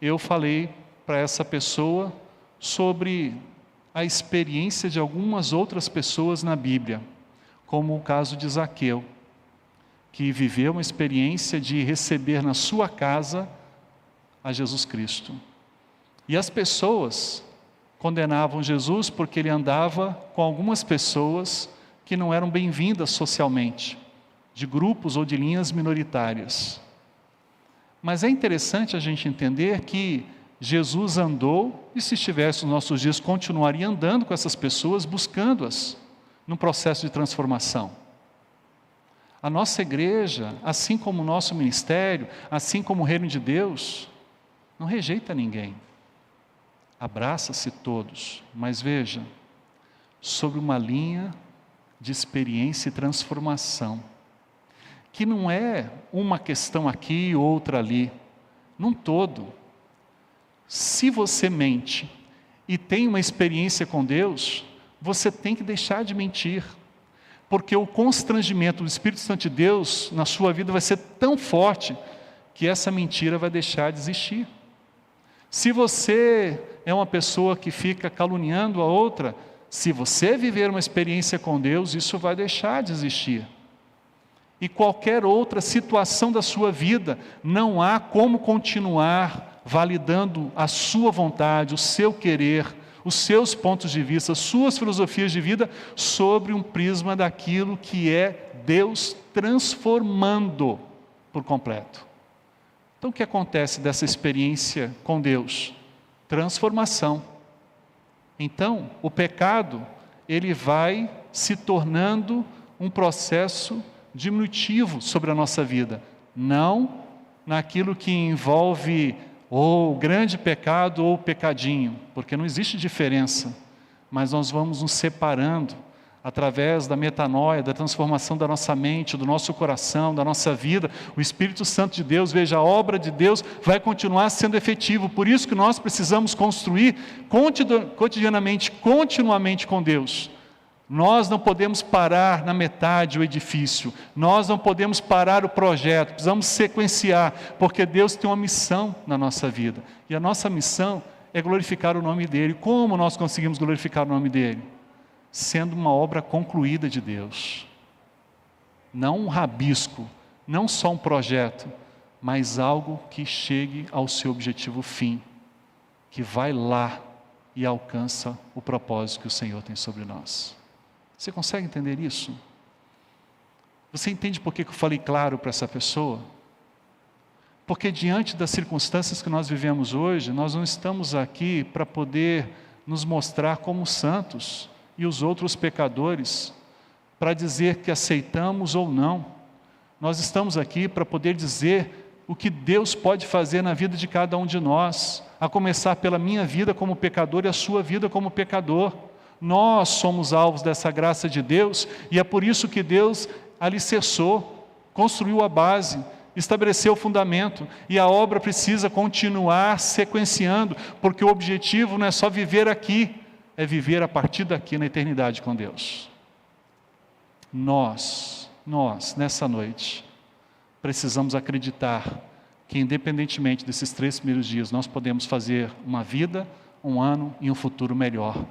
eu falei para essa pessoa sobre a experiência de algumas outras pessoas na Bíblia, como o caso de Zaqueu, que viveu uma experiência de receber na sua casa a Jesus Cristo. E as pessoas condenavam Jesus porque ele andava com algumas pessoas que não eram bem-vindas socialmente, de grupos ou de linhas minoritárias. Mas é interessante a gente entender que Jesus andou, e se estivesse nos nossos dias, continuaria andando com essas pessoas, buscando-as, num processo de transformação. A nossa igreja, assim como o nosso ministério, assim como o reino de Deus, não rejeita ninguém. Abraça-se todos, mas veja, sobre uma linha de experiência e transformação, que não é uma questão aqui e outra ali, num todo. Se você mente e tem uma experiência com Deus, você tem que deixar de mentir, porque o constrangimento do Espírito Santo de Deus na sua vida vai ser tão forte que essa mentira vai deixar de existir. Se você é uma pessoa que fica caluniando a outra, se você viver uma experiência com Deus, isso vai deixar de existir. E qualquer outra situação da sua vida, não há como continuar validando a sua vontade, o seu querer, os seus pontos de vista, as suas filosofias de vida, sobre um prisma daquilo que é Deus transformando por completo. Então o que acontece dessa experiência com Deus? Transformação. Então o pecado, ele vai se tornando um processo diminutivo sobre a nossa vida, não naquilo que envolve ou grande pecado ou pecadinho, porque não existe diferença, mas nós vamos nos separando através da metanoia, da transformação da nossa mente, do nosso coração, da nossa vida. O Espírito Santo de Deus, veja, a obra de Deus vai continuar sendo efetivo, por isso que nós precisamos construir cotidianamente, continuamente com Deus. Nós não podemos parar na metade o edifício, nós não podemos parar o projeto, precisamos sequenciar, porque Deus tem uma missão na nossa vida, e a nossa missão é glorificar o nome dEle. Como nós conseguimos glorificar o nome dEle? Sendo uma obra concluída de Deus, não um rabisco, não só um projeto, mas algo que chegue ao seu objetivo fim, que vai lá e alcança o propósito que o Senhor tem sobre nós. Você consegue entender isso? Você entende por que eu falei claro para essa pessoa? Porque diante das circunstâncias que nós vivemos hoje, nós não estamos aqui para poder nos mostrar como santos e os outros pecadores, para dizer que aceitamos ou não. Nós estamos aqui para poder dizer o que Deus pode fazer na vida de cada um de nós, a começar pela minha vida como pecador e a sua vida como pecador. Nós somos alvos dessa graça de Deus, e é por isso que Deus alicerçou, construiu a base, estabeleceu o fundamento, e a obra precisa continuar sequenciando, porque o objetivo não é só viver aqui, é viver a partir daqui na eternidade com Deus. Nós, nessa noite, precisamos acreditar que independentemente desses 3 primeiros dias, nós podemos fazer uma vida, um ano e um futuro melhor,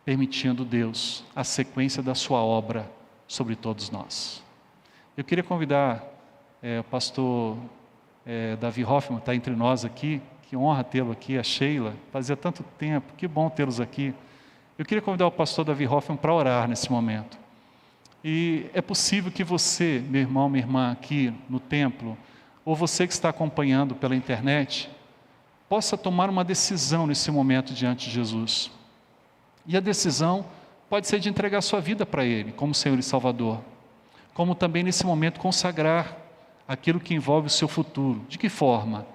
permitindo Deus a sequência da sua obra sobre todos nós. Eu queria convidar o pastor Davi Hoffman, está entre nós aqui, que honra tê-lo aqui, a Sheila, fazia tanto tempo, que bom tê-los aqui. Eu queria convidar o pastor Davi Hoffman para orar nesse momento. E é possível que você, meu irmão, minha irmã, aqui no templo, ou você que está acompanhando pela internet, possa tomar uma decisão nesse momento diante de Jesus. E a decisão pode ser de entregar sua vida para Ele, como Senhor e Salvador. Como também nesse momento consagrar aquilo que envolve o seu futuro. De que forma?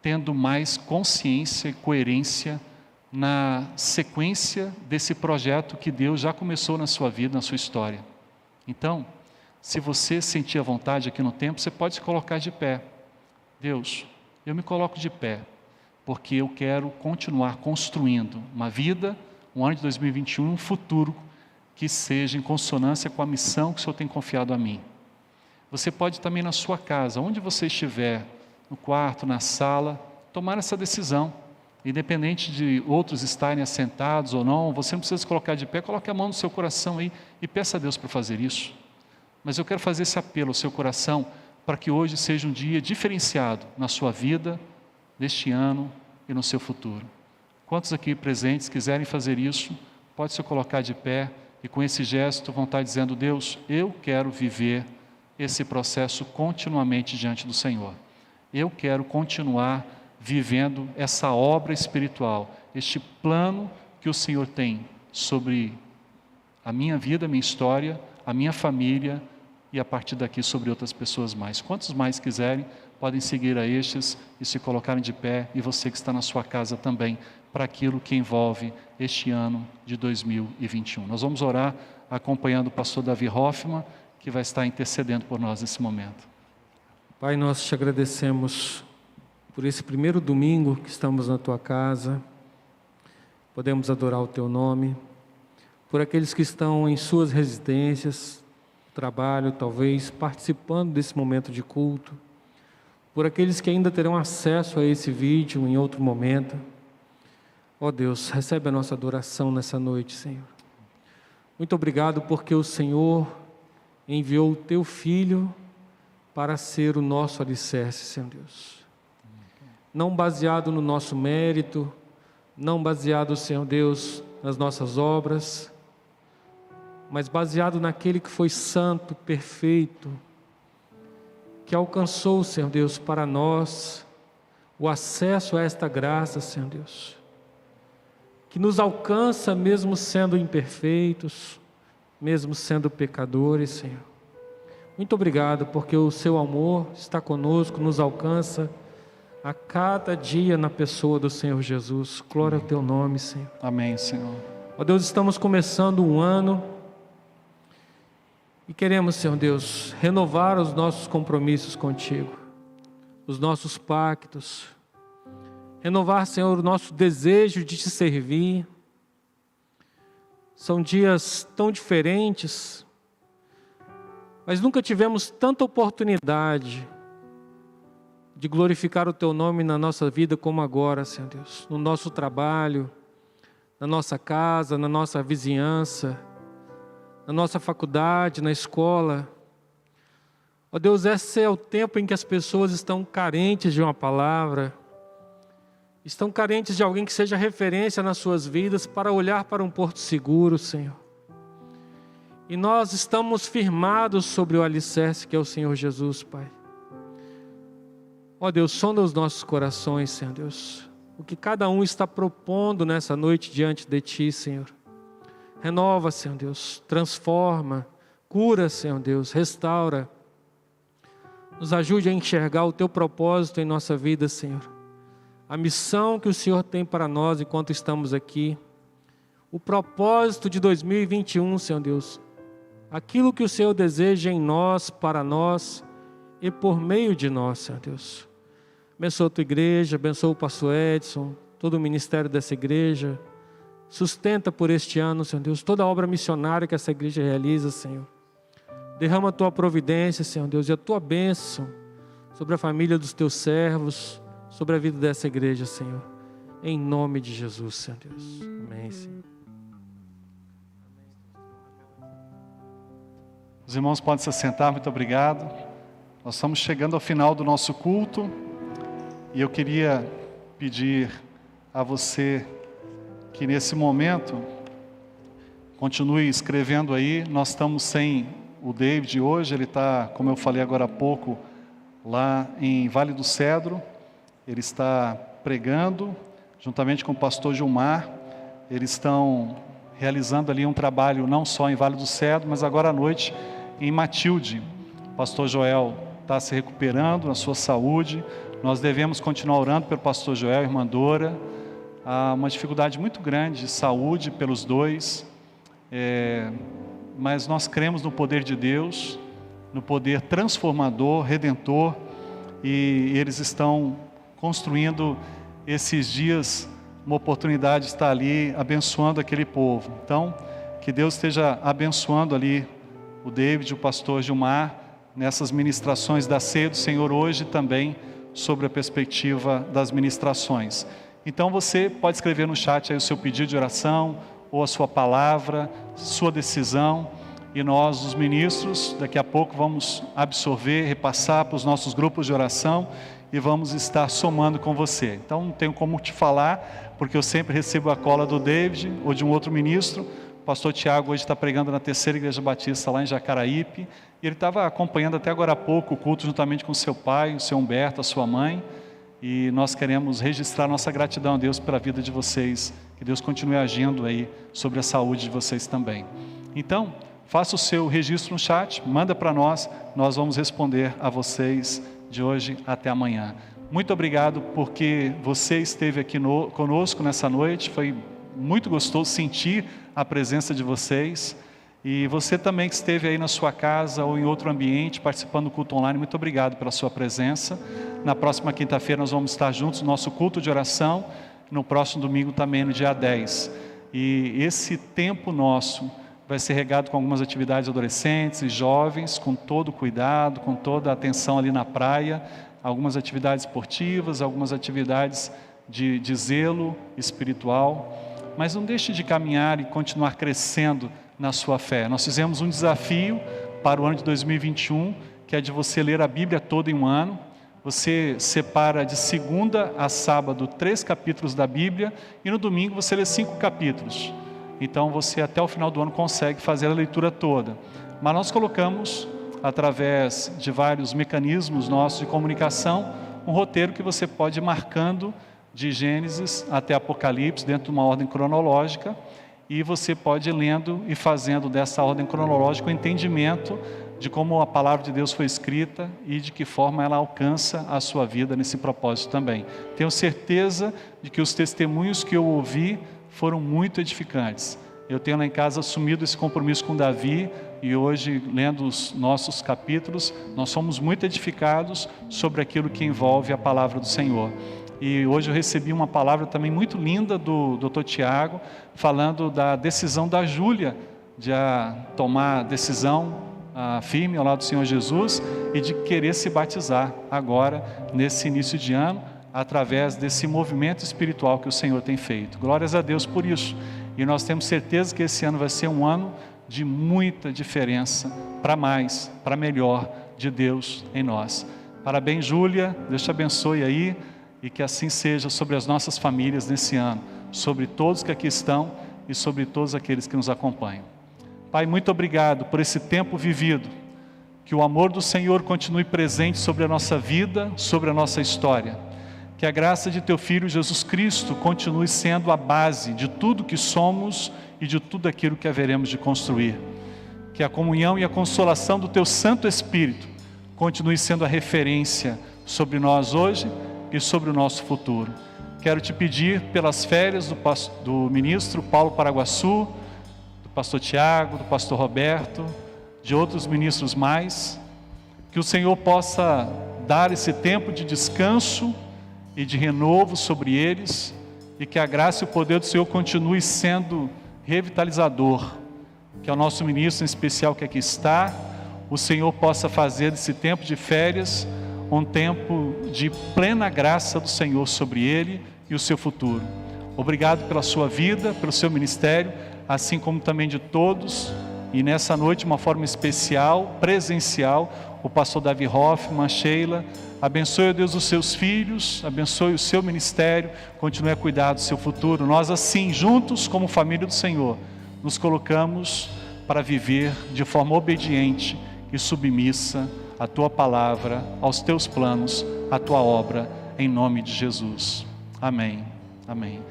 tendo mais consciência e coerência na sequência desse projeto que Deus já começou na sua vida, na sua história. Então, se você sentir a vontade aqui no templo, você pode se colocar de pé. Deus, eu me coloco de pé, porque eu quero continuar construindo uma vida, um ano de 2021, um futuro que seja em consonância com a missão que o Senhor tem confiado a mim. Você pode também na sua casa, onde você estiver, no quarto, na sala, tomar essa decisão. Independente de outros estarem assentados ou não, você não precisa se colocar de pé, coloque a mão no seu coração aí e peça a Deus para fazer isso. Mas eu quero fazer esse apelo ao seu coração para que hoje seja um dia diferenciado na sua vida, neste ano e no seu futuro. Quantos aqui presentes quiserem fazer isso, pode se colocar de pé e com esse gesto vão estar dizendo: Deus, eu quero viver esse processo continuamente diante do Senhor. Eu quero continuar vivendo essa obra espiritual, este plano que o Senhor tem sobre a minha vida, a minha história, a minha família e a partir daqui sobre outras pessoas mais. Quantos mais quiserem, podem seguir a estes e se colocarem de pé, e você que está na sua casa também, para aquilo que envolve este ano de 2021. Nós vamos orar acompanhando o pastor Davi Hoffman, que vai estar intercedendo por nós nesse momento. Pai, nós te agradecemos por esse primeiro domingo que estamos na tua casa, podemos adorar o teu nome, por aqueles que estão em suas residências, trabalho, talvez, participando desse momento de culto, por aqueles que ainda terão acesso a esse vídeo em outro momento. Ó Deus, recebe a nossa adoração nessa noite, Senhor. Muito obrigado porque o Senhor enviou o teu Filho para ser o nosso alicerce, Senhor Deus. Não baseado no nosso mérito, não baseado, Senhor Deus, nas nossas obras, mas baseado naquele que foi santo, perfeito, que alcançou, Senhor Deus, para nós o acesso a esta graça, Senhor Deus, que nos alcança mesmo sendo imperfeitos, mesmo sendo pecadores, Senhor. Muito obrigado, porque o seu amor está conosco, nos alcança a cada dia na pessoa do Senhor Jesus. Glória ao teu nome, Senhor. Amém, Senhor. Ó Deus, estamos começando um ano e queremos, Senhor Deus, renovar os nossos compromissos contigo, os nossos pactos, renovar, Senhor, o nosso desejo de te servir. São dias tão diferentes, mas nunca tivemos tanta oportunidade de glorificar o teu nome na nossa vida como agora, Senhor Deus, no nosso trabalho, na nossa casa, na nossa vizinhança, na nossa faculdade, na escola. Ó Deus, esse é o tempo em que as pessoas estão carentes de uma palavra, estão carentes de alguém que seja referência nas suas vidas para olhar para um porto seguro, Senhor. E nós estamos firmados sobre o alicerce que é o Senhor Jesus, Pai. Ó Deus, sonda os nossos corações, Senhor Deus, o que cada um está propondo nessa noite diante de Ti, Senhor. Renova, Senhor Deus, transforma, cura, Senhor Deus, restaura. Nos ajude a enxergar o Teu propósito em nossa vida, Senhor. A missão que o Senhor tem para nós enquanto estamos aqui. O propósito de 2021, Senhor Deus. Aquilo que o Senhor deseja em nós, para nós e por meio de nós, Senhor Deus. Abençoa a Tua igreja, abençoa o pastor Edson, todo o ministério dessa igreja. Sustenta por este ano, Senhor Deus, toda a obra missionária que essa igreja realiza, Senhor. Derrama a Tua providência, Senhor Deus, e a Tua bênção sobre a família dos Teus servos, sobre a vida dessa igreja, Senhor. Em nome de Jesus, Senhor Deus. Amém, Senhor. Os irmãos podem se assentar, muito obrigado. Nós estamos chegando ao final do nosso culto e eu queria pedir a você que nesse momento continue escrevendo aí. Nós estamos sem o David hoje, ele está, como eu falei agora há pouco, lá em Vale do Cedro. Ele está pregando, juntamente com o pastor Gilmar. Eles estão realizando ali um trabalho não só em Vale do Cedro, mas agora à noite em Matilde. O pastor Joel está se recuperando na sua saúde. Nós devemos continuar orando pelo pastor Joel e irmã Dora. Há uma dificuldade muito grande de saúde pelos dois, mas nós cremos no poder de Deus, no poder transformador, redentor, e eles estão construindo esses dias uma oportunidade de estar ali abençoando aquele povo. Então, que Deus esteja abençoando ali o David, o pastor Gilmar, nessas ministrações da ceia do Senhor hoje também, sobre a perspectiva das ministrações. Então você pode escrever no chat aí o seu pedido de oração, ou a sua palavra, sua decisão, e nós, os ministros, daqui a pouco vamos absorver, repassar para os nossos grupos de oração, e vamos estar somando com você. Então não tenho como te falar, porque eu sempre recebo a cola do David, ou de um outro ministro. O pastor Tiago hoje está pregando na Terceira Igreja Batista lá em Jacaraípe, e ele estava acompanhando até agora há pouco o culto juntamente com seu pai, o seu Humberto, a sua mãe, e nós queremos registrar nossa gratidão a Deus pela vida de vocês, que Deus continue agindo aí sobre a saúde de vocês também. Então, faça o seu registro no chat, manda para nós, nós vamos responder a vocês de hoje até amanhã. Muito obrigado porque você esteve aqui conosco nessa noite, foi muito gostoso sentir a presença de vocês, e você também que esteve aí na sua casa ou em outro ambiente participando do culto online, muito obrigado pela sua presença. Na próxima quinta-feira nós vamos estar juntos no nosso culto de oração, no próximo domingo também, no dia 10. E esse tempo nosso vai ser regado com algumas atividades adolescentes e jovens, com todo cuidado, com toda a atenção ali na praia, algumas atividades esportivas, algumas atividades de zelo espiritual. Mas não deixe de caminhar e continuar crescendo na sua fé. Nós fizemos um desafio para o ano de 2021, que é de você ler a Bíblia toda em um ano. Você separa de segunda a sábado 3 capítulos da Bíblia, e no domingo você lê 5 capítulos. Então você até o final do ano consegue fazer a leitura toda. Mas nós colocamos, através de vários mecanismos nossos de comunicação, um roteiro que você pode ir marcando de Gênesis até Apocalipse, dentro de uma ordem cronológica, e você pode ir lendo e fazendo dessa ordem cronológica o entendimento de como a palavra de Deus foi escrita e de que forma ela alcança a sua vida nesse propósito também. Tenho certeza de que os testemunhos que eu ouvi foram muito edificantes. Eu tenho lá em casa assumido esse compromisso com Davi, e hoje, lendo os nossos capítulos, nós somos muito edificados sobre aquilo que envolve a palavra do Senhor. E hoje eu recebi uma palavra também muito linda do Dr. Tiago, falando da decisão da Júlia, de tomar decisão firme ao lado do Senhor Jesus, e de querer se batizar agora, nesse início de ano, através desse movimento espiritual que o Senhor tem feito. Glórias a Deus por isso. E nós temos certeza que esse ano vai ser um ano de muita diferença, para mais, para melhor, de Deus em nós. Parabéns, Júlia, Deus te abençoe aí, e que assim seja sobre as nossas famílias nesse ano, sobre todos que aqui estão e sobre todos aqueles que nos acompanham. Pai, muito obrigado por esse tempo vivido, que o amor do Senhor continue presente sobre a nossa vida, sobre a nossa história, que a graça de Teu Filho Jesus Cristo continue sendo a base de tudo que somos e de tudo aquilo que haveremos de construir, que a comunhão e a consolação do Teu Santo Espírito continue sendo a referência sobre nós hoje e sobre o nosso futuro. Quero te pedir pelas férias do ministro Paulo Paraguaçu, do pastor Tiago, do pastor Roberto, de outros ministros mais, que o Senhor possa dar esse tempo de descanso e de renovo sobre eles, e que a graça e o poder do Senhor continue sendo revitalizador, que é o nosso ministro em especial que aqui está, o Senhor possa fazer desse tempo de férias um tempo de plena graça do Senhor sobre ele e o seu futuro. Obrigado pela sua vida, pelo seu ministério, assim como também de todos, e nessa noite de uma forma especial, presencial, o pastor Davi Hoffman, Sheila. Abençoe, Deus, os seus filhos, abençoe o seu ministério, continue a cuidar do seu futuro. Nós assim, juntos como família do Senhor, nos colocamos para viver de forma obediente e submissa a Tua palavra, aos Teus planos, a Tua obra, em nome de Jesus. Amém. Amém.